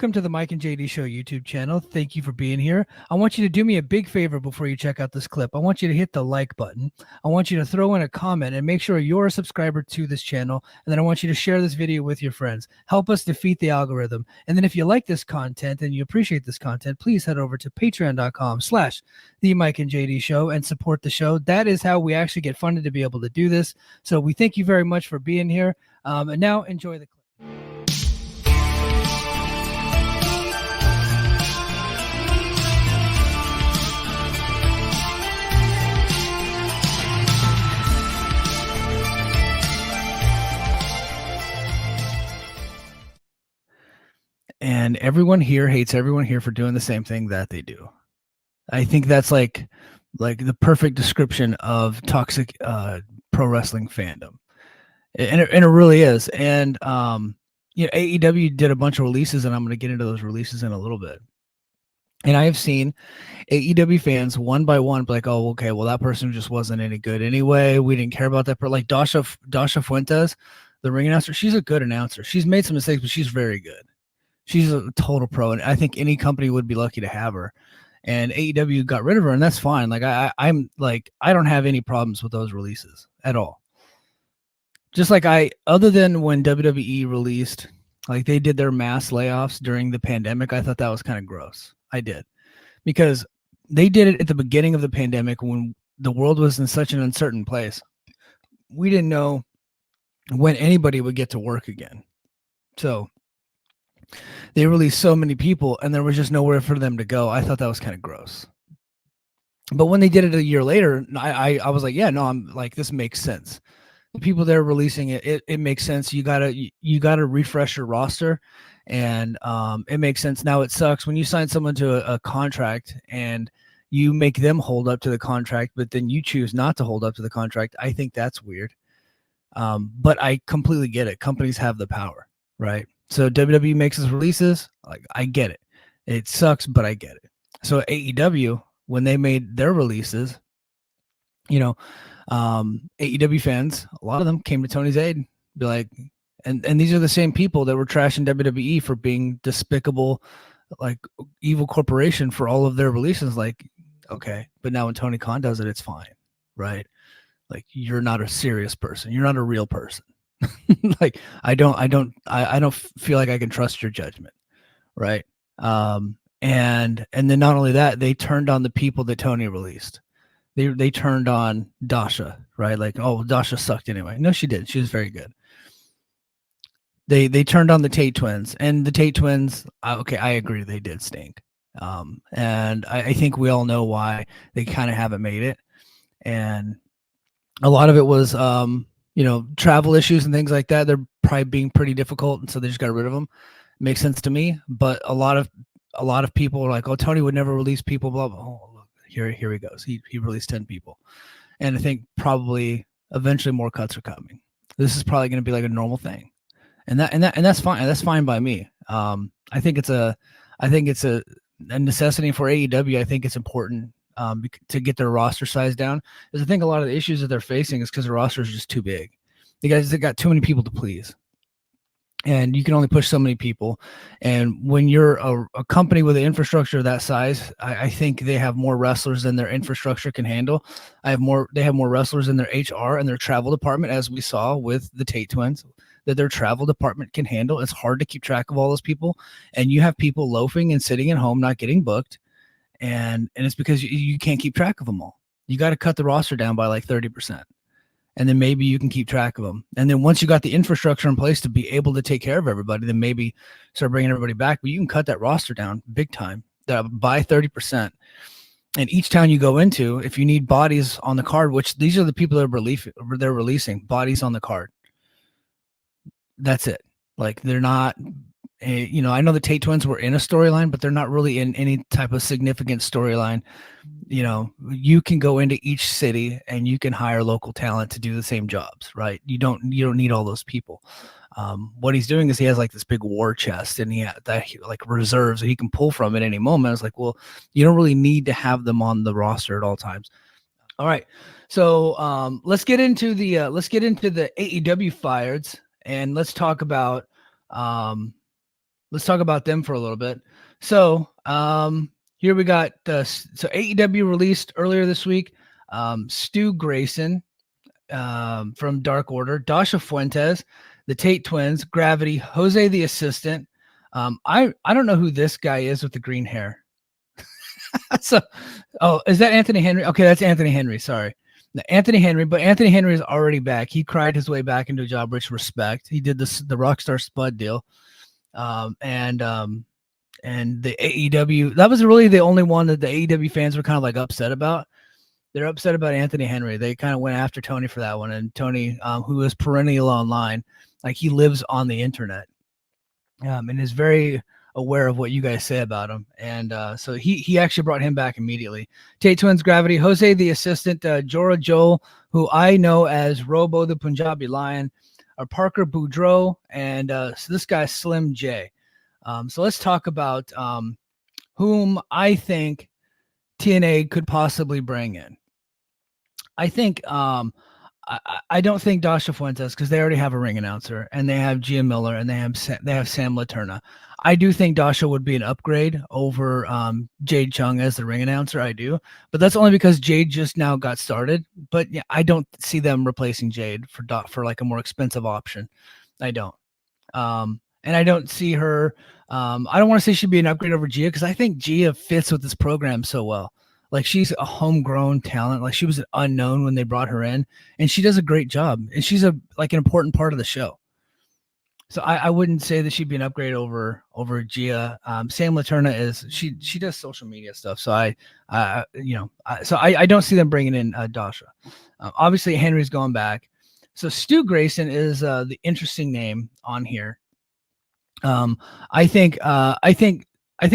Welcome to the Mike and JD Show YouTube channel. Thank you for being here. I want you to do me a big favor before you check out this clip. I want you to hit the like button. I want you to throw in a comment and make sure you're a subscriber to this channel. And then I want you to share this video with your friends. Help us defeat the algorithm. And then if you like this content and you appreciate this content, please head over to patreon.com/the Mike and JD Show and support the show. That is how we actually get funded to be able to do this. So we thank you very much for being here. And now enjoy the clip. And everyone here hates everyone here for doing the same thing that they do. I think that's like the perfect description of toxic pro wrestling fandom. And it really is. And AEW did a bunch of releases, and I'm going to get into those releases in a little bit. And I have seen AEW fans one by one be like, oh, okay, well, that person just wasn't any good anyway. We didn't care about that. Like Dasha Fuentes, the ring announcer, she's a good announcer. She's made some mistakes, but she's very good. She's a total pro, and I think any company would be lucky to have her. And AEW got rid of her, and that's fine. Like I'm like, I don't have any problems with those releases at all. Just like other than when WWE released, like they did their mass layoffs during the pandemic, I thought that was kind of gross. I did, because they did it at the beginning of the pandemic when the world was in such an uncertain place. We didn't know when anybody would get to work again. So they released so many people and there was just nowhere for them to go. I thought that was kind of gross. But when they did it a year later, I was like, yeah, no, I'm like, this makes sense. The people that are releasing it makes sense. You gotta refresh your roster, and it makes sense. Now it sucks when you sign someone to a contract and you make them hold up to the contract, but then you choose not to hold up to the contract. I think that's weird. But I completely get it. Companies have the power, right? So WWE makes its releases. Like, I get it. It sucks, but I get it. So AEW, when they made their releases, AEW fans, a lot of them came to Tony's aid, be like, and these are the same people that were trashing WWE for being despicable, like evil corporation for all of their releases. Like, okay, but now when Tony Khan does it, it's fine, right? Like, you're not a serious person. You're not a real person. Like, I don't feel like I can trust your judgment, right? And then not only that, they turned on the people that Tony released. They turned on Dasha, right? Like, oh, Dasha sucked anyway. No, she did. She was very good. They turned on the Tate twins, and the Tate twins. Okay, I agree, they did stink. And I think we all know why they kind of haven't made it, and a lot of it was travel issues and things like that. They're probably being pretty difficult, and so they just got rid of them. Makes sense to me. But a lot of people are like, oh, Tony would never release people, blah blah. Oh, look, here he goes. He released 10 people, and I think probably eventually more cuts are coming. This is probably going to be like a normal thing, and that's fine. That's fine by me. I think it's a necessity for AEW. I think it's important to get their roster size down. Because I think a lot of the issues that they're facing is because the roster is just too big. They got too many people to please, and you can only push so many people. And when you're a company with an infrastructure of that size, I think they have more wrestlers than their infrastructure can handle. They have more wrestlers in their HR and their travel department, as we saw with the Tate twins, that their travel department can handle. It's hard to keep track of all those people, and you have people loafing and sitting at home not getting booked. And it's because you can't keep track of them all. You got to cut the roster down by like 30%. And then maybe you can keep track of them. And then once you got the infrastructure in place to be able to take care of everybody, then maybe start bringing everybody back. But you can cut that roster down big time by 30%. And each town you go into, if you need bodies on the card, which these are the people that they're releasing bodies on the card. That's it. Like, they're not... I know the Tate twins were in a storyline, but they're not really in any type of significant storyline. You can go into each city and you can hire local talent to do the same jobs, right? You don't need all those people. What he's doing is he has like this big war chest, and he had that like reserves that he can pull from at any moment. It's like, well, you don't really need to have them on the roster at all times. All right, so let's get into the AEW fires, and let's talk about let's talk about them for a little bit. So here we got so AEW released earlier this week. Stu Grayson from Dark Order, Dasha Fuentes, the Tate Twins, Gravity, Jose the Assistant. I don't know who this guy is with the green hair. So, oh, is that Anthony Henry? Okay, that's Anthony Henry. Sorry. Anthony Henry, but Anthony Henry is already back. He cried his way back into a job, which respect. He did the Rockstar Spud deal, and the AEW. That was really the only one that the AEW fans were kind of like upset about. They're upset about Anthony Henry. They kind of went after Tony for that one, and Tony, who is perennial online, like he lives on the internet, and is very aware of what you guys say about him. And so he actually brought him back immediately. Tate Twins, Gravity, Jose the Assistant, Jora Joel, who I know as Robo the Punjabi Lion, Parker Boudreaux, and so this guy Slim J. So let's talk about whom I think TNA could possibly bring in. I think I don't think Dasha Fuentes, because they already have a ring announcer and they have Gia Miller and they have Sam Laterna. I do think Dasha would be an upgrade over Jade Chung as the ring announcer. I do, but that's only because Jade just now got started. But yeah, I don't see them replacing Jade for like a more expensive option. I don't. And I don't see her. I don't want to say she'd be an upgrade over Gia, because I think Gia fits with this program so well. Like she's a homegrown talent. Like she was an unknown when they brought her in, and she does a great job. And she's an important part of the show. So I wouldn't say that she'd be an upgrade over Gia. Sam Laterna is she does social media stuff. So I don't see them bringing in Dasha. Obviously Henry's going back. So Stu Grayson is the interesting name on here. I think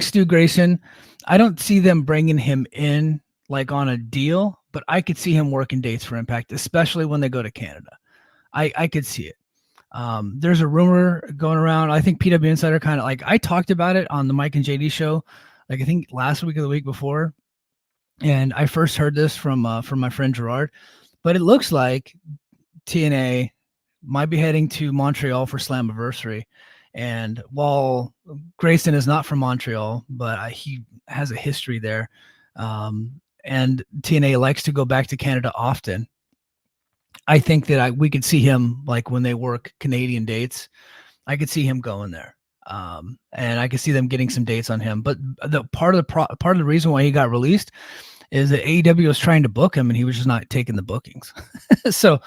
Stu Grayson, I don't see them bringing him in like on a deal, but I could see him working dates for Impact, especially when they go to Canada. I could see it. There's a rumor going around. I think PW Insider kind of like, I talked about it on the Mike and JD show, like I think last week or the week before. And I first heard this from my friend Gerard, but it looks like TNA might be heading to Montreal for Slammiversary. And while Grayson is not from Montreal, but he has a history there, and TNA likes to go back to Canada often, I think that we could see him, like when they work Canadian dates, I could see him going there, and I could see them getting some dates on him. But the part of the reason why he got released is that AEW was trying to book him, and he was just not taking the bookings. So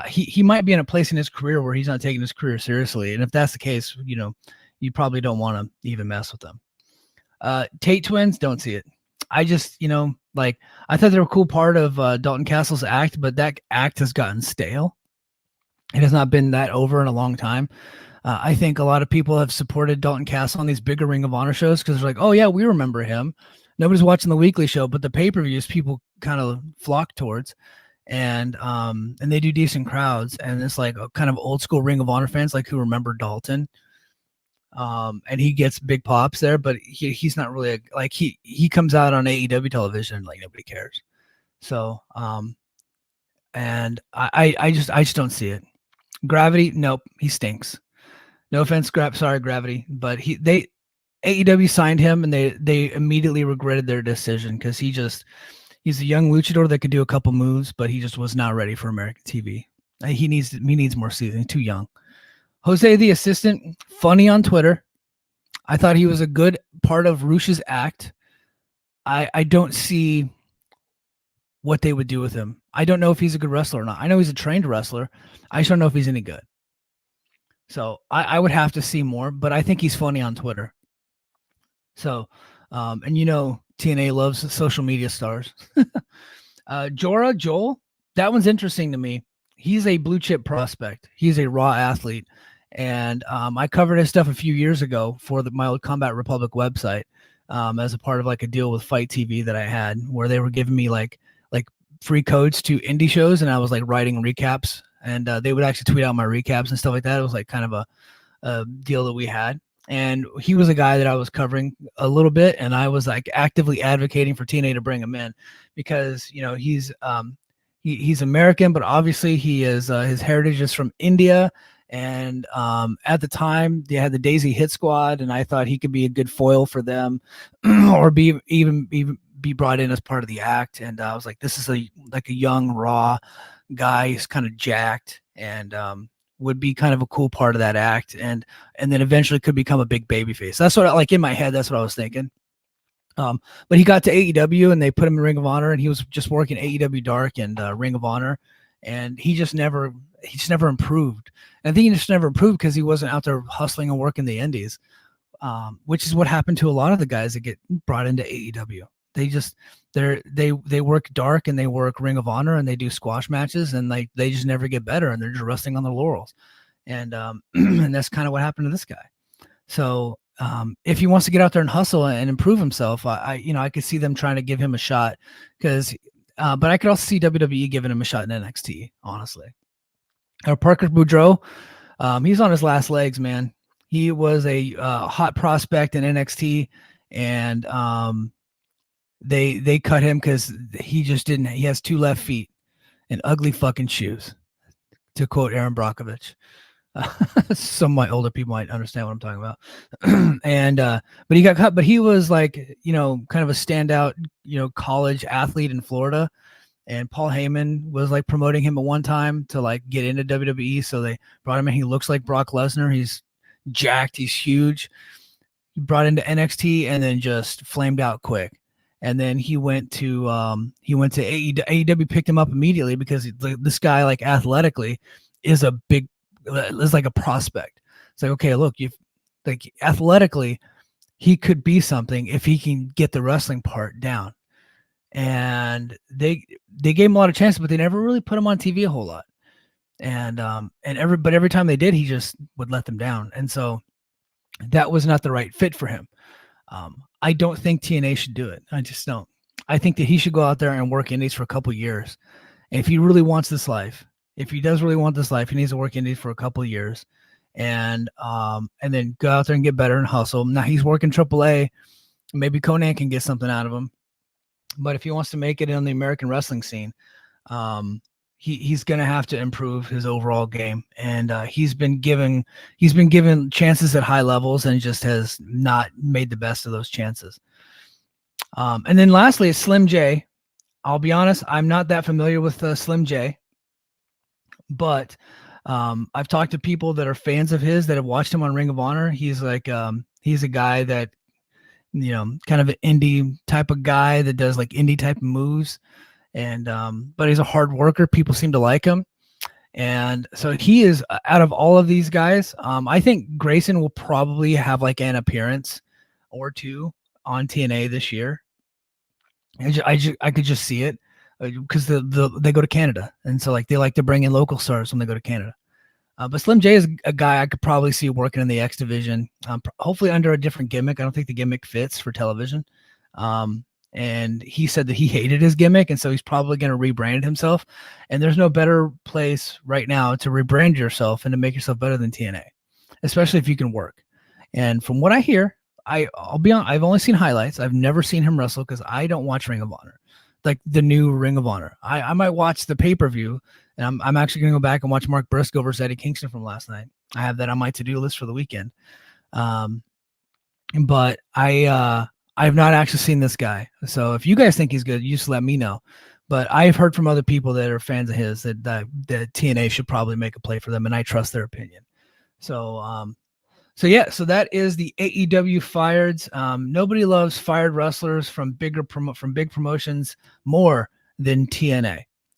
he might be in a place in his career where he's not taking his career seriously. And if that's the case, you probably don't want to even mess with them. Tate Twins, don't see it. I just, like I thought they were a cool part of Dalton Castle's act, but that act has gotten stale. It has not been that over in a long time. I think a lot of people have supported Dalton Castle on these bigger Ring of Honor shows because they're like, oh yeah, we remember him. Nobody's watching the weekly show, but the pay-per-views people kind of flock towards, and they do decent crowds, and it's like a kind of old school Ring of Honor fans like who remember Dalton, and he gets big pops there, but he's not really he comes out on AEW television and like nobody cares. So and I just don't see it. Gravity, nope, he stinks. No offense, sorry Gravity, but AEW signed him and they immediately regretted their decision because he's a young luchador that could do a couple moves, but he just was not ready for American TV. He needs more seasoning. Too young. Jose the Assistant, funny on Twitter. I thought he was a good part of Rush's act. I don't see what they would do with him. I don't know if he's a good wrestler or not. I know he's a trained wrestler. I just don't know if he's any good. So I would have to see more, but I think he's funny on Twitter. So, and TNA loves social media stars. Jora Joel, that one's interesting to me. He's a blue chip prospect. He's a raw athlete. And I covered his stuff a few years ago for my old Combat Republic website as a part of like a deal with Fight TV that I had where they were giving me like free codes to indie shows. And I was like writing recaps and they would actually tweet out my recaps and stuff like that. It was like kind of a deal that we had. And he was a guy that I was covering a little bit, and I was like actively advocating for TNA to bring him in because he's American, but obviously he is his heritage is from India, And at the time, they had the Daisy Hit Squad, and I thought he could be a good foil for them, or be brought in as part of the act. And I was like, this is a young raw guy. He's kind of jacked, and would be kind of a cool part of that act, and then eventually could become a big baby face. That's what in my head, that's what I was thinking. But he got to AEW and they put him in Ring of Honor, and he was just working AEW Dark and Ring of Honor, and he just never improved. And I think he just never improved because he wasn't out there hustling and working the indies, which is what happened to a lot of the guys that get brought into AEW. They just they work Dark and they work Ring of Honor and they do squash matches, and they just never get better, and they're just resting on their laurels. And and that's kind of what happened to this guy. So if he wants to get out there and hustle and improve himself, I could see them trying to give him a shot, because but I could also see WWE giving him a shot in NXT, honestly. Parker Boudreaux, he's on his last legs, man. He was a hot prospect in NXT, and they cut him because he just didn't. He has 2 left feet and ugly fucking shoes, to quote Aaron Brockovich. Some of my older people might understand what I'm talking about. And but he got cut, but he was like, kind of a standout, college athlete in Florida. And Paul Heyman was like promoting him at one time to like get into WWE. So they brought him in. He looks like Brock Lesnar. He's jacked. He's huge. He brought into NXT and then just flamed out quick. And then he went to AEW. AEW picked him up immediately because this guy, like, athletically is like a prospect. It's like, okay, look, athletically, he could be something if he can get the wrestling part down. And they gave him a lot of chances, but they never really put him on TV a whole lot. And every time they did, he just would let them down. And so that was not the right fit for him. I don't think TNA should do it. I just don't. I think that he should go out there and work indies for a couple years. And if he really wants this life, if he does really want this life, he needs to work indies for a couple of years, and then go out there and get better and hustle. Now he's working AAA. Maybe Conan can get something out of him. But if he wants to make it in the American wrestling scene, he's going to have to improve his overall game. And he's been given chances at high levels and just has not made the best of those chances. And then lastly, it's Slim J. I'll be honest, I'm not that familiar with Slim J. But I've talked to people that are fans of his that have watched him on Ring of Honor. He's like he's a guy that, kind of an indie type of guy that does like indie type of moves, and but he's a hard worker. People seem to like him, and so he is, out of all of these guys, I think Grayson will probably have like an appearance or two on TNA this year. I could just see it. Because they go to Canada, and so like they like to bring in local stars when they go to Canada. But Slim J is a guy I could probably see working in the X division, hopefully under a different gimmick. I don't think the gimmick fits for television. And he said that he hated his gimmick, and so he's probably going to rebrand himself. And there's no better place right now to rebrand yourself and to make yourself better than TNA, especially if you can work. And from what I hear, I'll be honest, I've only seen highlights. I've never seen him wrestle because I don't watch Ring of Honor. Like the new Ring of Honor. I might watch the pay-per-view, and I'm actually going to go back and watch Mark Briscoe versus Eddie Kingston from last night. I have that on my to-do list for the weekend. But I've not actually seen this guy. So if you guys think he's good, you just let me know. But I've heard from other people that are fans of his that TNA should probably make a play for them, and I trust their opinion. So so that is the AEW Fireds. Nobody loves fired wrestlers from big promotions more than TNA.